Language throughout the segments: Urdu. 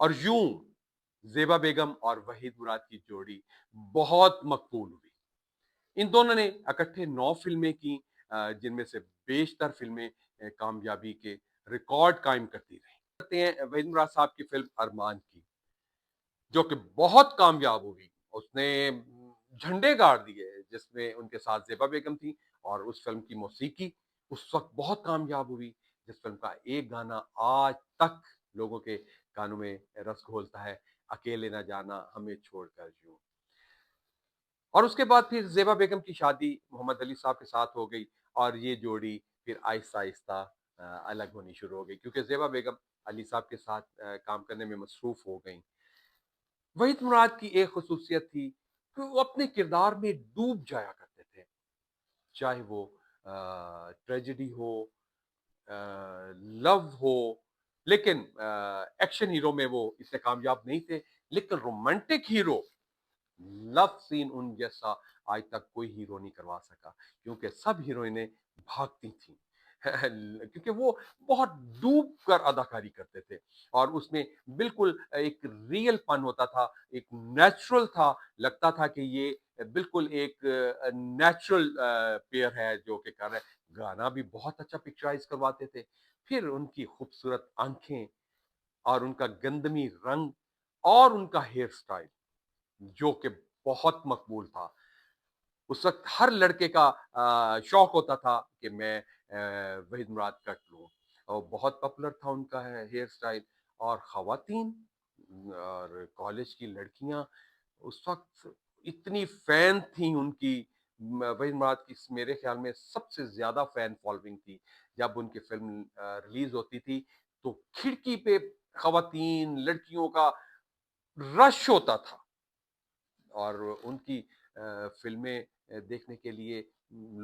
اور یوں زیبا بیگم اور وحید مراد کی جوڑی بہت مقبول ہوئی. ان دونوں نے اکٹھے 9 فلمیں کی جن میں سے بیشتر فلمیں کامیابی کے ریکارڈ قائم کرتی رہی. کرتے ہیں وحید مراد صاحب کی فلم ارمان کی جو کہ بہت کامیاب ہوئی. اس نے جھنڈے گاڑ دیے جس میں ان کے ساتھ زیبا بیگم تھی اور اس فلم کی موسیقی اس وقت بہت کامیاب ہوئی جس فلم کا ایک گانا آج تک لوگوں کے کانوں میں رس گھولتا ہے، اکیلے نہ جانا ہمیں چھوڑ کر یوں. اور اس کے بعد پھر زیبا بیگم کی شادی محمد علی صاحب کے ساتھ ہو گئی اور یہ جوڑی پھر آہستہ آہستہ الگ ہونی شروع ہو گئی کیونکہ زیبا بیگم علی صاحب کے ساتھ کام کرنے میں مصروف ہو گئیں. وحید مراد کی ایک خصوصیت تھی کہ وہ اپنے کردار میں ڈوب جایا کرتے تھے، چاہے وہ ٹریجڈی ہو، لو ہو. لیکن ایکشن ہیرو میں وہ اتنے کامیاب نہیں تھے، لیکن رومانٹک ہیرو لو سین ان جیسا آج تک کوئی ہیرو نہیں کروا سکا کیونکہ سب ہیروئنیں بھاگتی تھیں کیونکہ وہ بہت ڈوب کر اداکاری کرتے تھے اور اس میں بالکل ایک ریئل پن ہوتا تھا، ایک نیچرل تھا، لگتا تھا کہ یہ بالکل ایک نیچرل پیئر ہے جو کہ کر رہے. گانا بھی بہت اچھا پکچرائز کرواتے تھے. پھر ان کی خوبصورت آنکھیں اور ان کا گندمی رنگ اور ان کا ہیئر سٹائل جو کہ بہت مقبول تھا. اس وقت ہر لڑکے کا شوق ہوتا تھا کہ میں وحید مراد کٹ لوں اور بہت پاپولر تھا ان کا ہیئر سٹائل. اور خواتین اور کالج کی لڑکیاں اس وقت اتنی فین تھیں ان کی. وحید مراد کی میرے خیال میں سب سے زیادہ فین فالوئنگ تھی. جب ان کی فلم ریلیز ہوتی تھی تو کھڑکی پہ خواتین لڑکیوں کا رش ہوتا تھا اور ان کی فلمیں دیکھنے کے لیے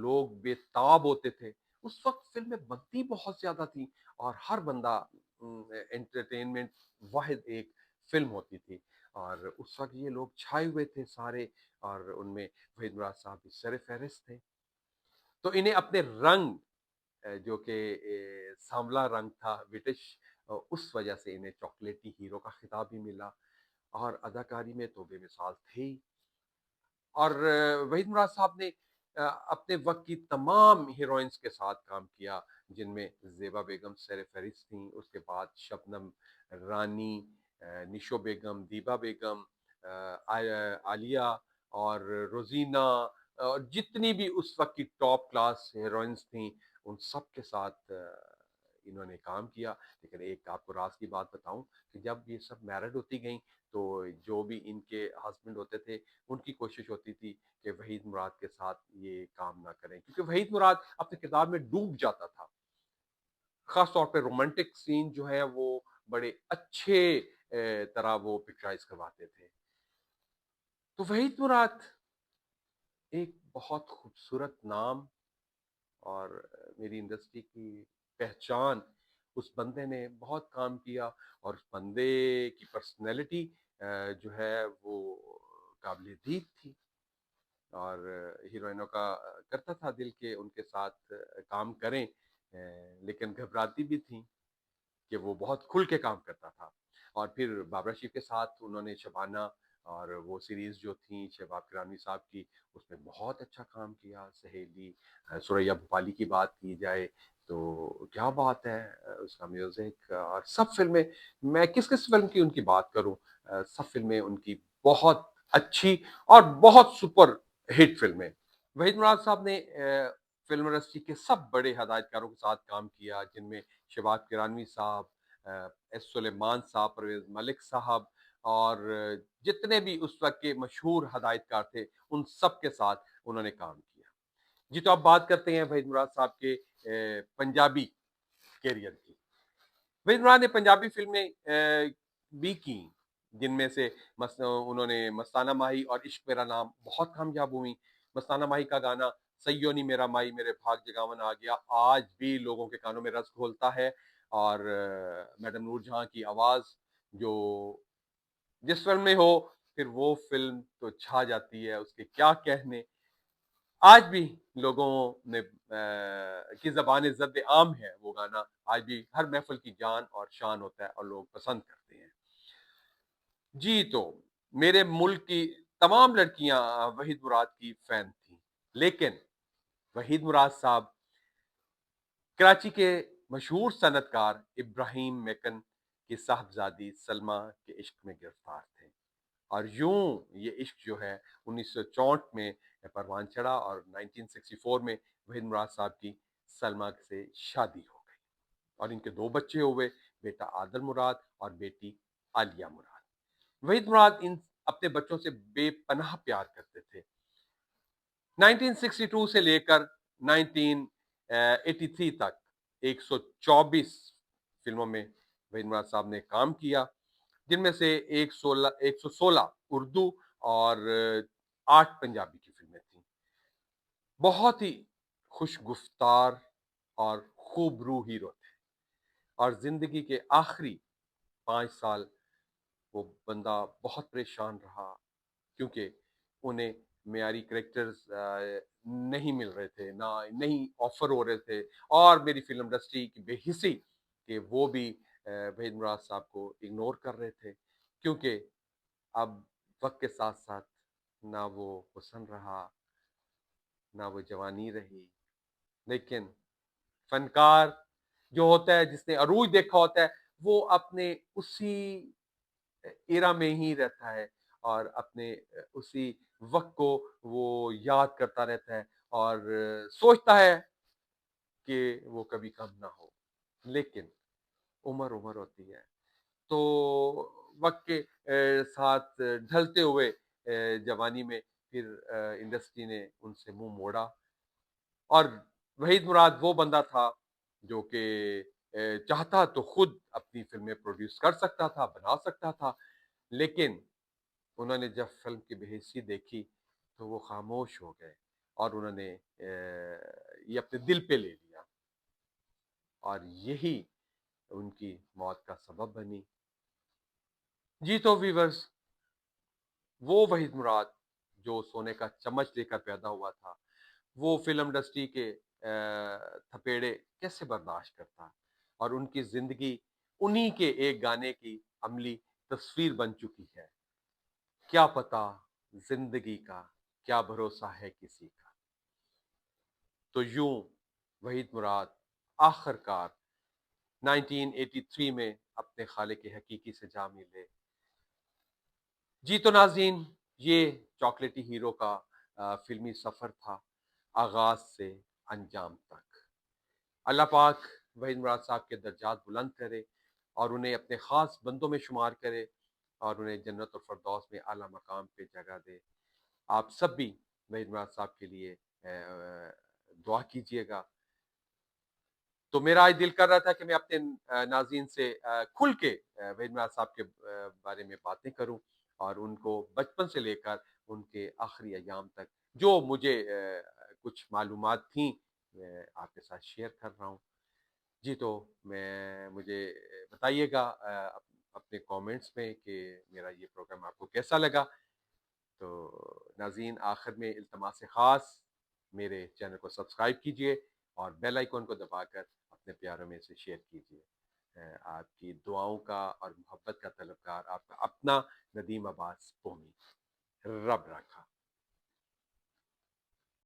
لوگ بے تاب ہوتے تھے. اس وقت فلمیں بنتی بہت زیادہ تھیں اور ہر بندہ انٹرٹینمنٹ واحد ایک فلم ہوتی تھی اور اس وقت یہ لوگ چھائے ہوئے تھے سارے اور ان میں وحید مراد صاحب بھی سر فہرست تھے. تو انہیں اپنے رنگ جو کہ سانولا رنگ تھا برٹش، اس وجہ سے انہیں چاکلیٹی ہیرو کا خطاب بھی ملا اور اداکاری میں تو بے مثال تھے ہی. اور وحید مراد صاحب نے اپنے وقت کی تمام ہیروئنس کے ساتھ کام کیا جن میں زیبا بیگم سر فہرست تھیں. اس کے بعد شبنم رانی، نشو بیگم، دیبا بیگم، عالیہ اور روزینہ اور جتنی بھی اس وقت کی ٹاپ کلاس ہیروئنس تھیں ان سب کے ساتھ انہوں نے کام کیا. لیکن ایک آپ کو راز کی بات بتاؤں کہ جب یہ سب میرڈ ہوتی گئیں تو جو بھی ان کے ہسبینڈ ہوتے تھے ان کی کوشش ہوتی تھی کہ وحید مراد کے ساتھ یہ کام نہ کریں کیونکہ وحید مراد اپنے کردار میں ڈوب جاتا تھا. خاص طور پہ رومانٹک سین جو ہے وہ بڑے اچھے طرح وہ پکچرائز کرواتے تھے. تو وحید مراد ایک بہت خوبصورت نام اور میری انڈسٹری کی پہچان. اس بندے نے بہت کام کیا اور اس بندے کی پرسنالٹی جو ہے وہ قابل دید تھی اور ہیروئنوں کا کرتا تھا دل کہ ان کے ساتھ کام کریں لیکن گھبراتی بھی تھیں کہ وہ بہت کھل کے کام کرتا تھا. اور پھر بابرا شریف کے ساتھ انہوں نے شبانہ اور وہ سیریز جو تھیں شہباب کرانی صاحب کی اس میں بہت اچھا کام کیا. سہیلی، سوریا بھوپالی کی بات کی جائے تو کیا بات ہے، اس کا میوزک اور سب فلمیں، میں کس کس فلم کی ان کی بات کروں، سب فلمیں ان کی بہت اچھی اور بہت سپر ہٹ فلمیں. وحید مراد صاحب نے فلم انڈسٹری کے سب بڑے ہدایت کاروں کے ساتھ کام کیا جن میں شہباب کرانوی صاحب، ایس سلیمان صاحب، پرویز ملک صاحب اور جتنے بھی اس وقت کے مشہور ہدایت کار تھے ان سب کے ساتھ انہوں نے کام کیا. جی تو اب بات کرتے ہیں وحید مراد صاحب کے پنجابی کیریئر کی. وحید مراد نے پنجابی فلمیں بھی کی جن میں سے انہوں نے مستانہ ماہی اور عشق میرا نام بہت کامیاب ہوئی. مستانہ ماہی کا گانا سیونی میرا مائی میرے بھاگ جگاون آ گیا آج بھی لوگوں کے کانوں میں رس گھولتا ہے اور میڈم نور جہاں کی آواز جو جس فلم میں ہو پھر وہ فلم تو چھا جاتی ہے، اس کے کیا کہنے. آج بھی لوگوں نے کی زبان زد عام ہے وہ گانا، آج بھی ہر محفل کی جان اور شان ہوتا ہے اور لوگ پسند کرتے ہیں. جی تو میرے ملک کی تمام لڑکیاں وحید مراد کی فین تھیں، لیکن وحید مراد صاحب کراچی کے مشہور صنعت کار ابراہیم میکن کی صاحبزادی سلمہ کے عشق میں گرفتار تھے، اور یوں یہ عشق جو ہے 1964 میں پروان چڑھا اور 1964 میں وحید مراد صاحب کی سلمہ سے شادی ہو گئی اور ان کے دو بچے ہوئے، بیٹا عادل مراد اور بیٹی عالیہ مراد۔ وحید مراد ان اپنے بچوں سے بے پناہ پیار کرتے تھے۔ 1962 سے لے کر 1983 تک 124 فلموں میں وحید مراد صاحب نے کام کیا، جن میں سے 116 اردو اور 8 پنجابی کی فلمیں تھیں۔ بہت ہی خوش گفتار اور خوب روح ہیرو تھے، اور زندگی کے آخری 5 سال وہ بندہ بہت پریشان رہا، کیونکہ انہیں معیاری کریکٹرز نہیں مل رہے تھے، نہیں آفر ہو رہے تھے، اور میری فلم انڈسٹری کی بے حسی کہ وہ بھی وحید مراد صاحب کو اگنور کر رہے تھے، کیونکہ اب وقت کے ساتھ ساتھ نہ وہ حسن رہا، نہ وہ جوانی رہی، لیکن فنکار جو ہوتا ہے، جس نے عروج دیکھا ہوتا ہے، وہ اپنے اسی ایرا میں ہی رہتا ہے اور اپنے اسی وقت کو وہ یاد کرتا رہتا ہے اور سوچتا ہے کہ وہ کبھی کم نہ ہو، لیکن عمر عمر ہوتی ہے تو وقت کے ساتھ ڈھلتے ہوئے جوانی میں پھر انڈسٹری نے ان سے منہ موڑا، اور وحید مراد وہ بندہ تھا جو کہ چاہتا تو خود اپنی فلمیں پروڈیوس کر سکتا تھا، بنا سکتا تھا، لیکن انہوں نے جب فلم کی بے حسی دیکھی تو وہ خاموش ہو گئے اور انہوں نے یہ اپنے دل پہ لے لیا، اور یہی ان کی موت کا سبب بنی۔ جی تو ویورز، وہ وحید مراد جو سونے کا چمچ لے کر پیدا ہوا تھا، وہ فلم انڈسٹری کے تھپیڑے کیسے برداشت کرتا، اور ان کی زندگی انہی کے ایک گانے کی عملی تصویر بن چکی ہے۔ کیا پتا زندگی کا کیا بھروسہ ہے کسی کا۔ تو یوں وحید مراد آخر کار 1983 میں اپنے خالق حقیقی سے جا ملے۔ جی تو ناظرین، یہ چاکلیٹی ہیرو کا فلمی سفر تھا، آغاز سے انجام تک۔ اللہ پاک وحید مراد صاحب کے درجات بلند کرے اور انہیں اپنے خاص بندوں میں شمار کرے، اور انہیں جنت الفردوس میں اعلیٰ مقام پہ جگہ دے۔ آپ سب بھی وحید مراد صاحب کے لیے دعا کیجیے گا۔ تو میرا آج دل کر رہا تھا کہ میں اپنے ناظرین سے کھل کے وحید مراد صاحب کے بارے میں باتیں کروں، اور ان کو بچپن سے لے کر ان کے آخری ایام تک جو مجھے کچھ معلومات تھیں میں آپ کے ساتھ شیئر کر رہا ہوں۔ جی تو مجھے بتائیے گا اپنے کامنٹس میں کہ میرا یہ پروگرام آپ کو کیسا لگا۔ تو ناظرین، آخر میں التماس خاص، میرے چینل کو سبسکرائب کیجئے اور بیل آئیکن کو دبا کر اپنے پیاروں میں سے شیئر کیجئے۔ آپ کی دعاؤں کا اور محبت کا طلبگار آپ کا اپنا ندیم عباس قومی۔ رب رکھا۔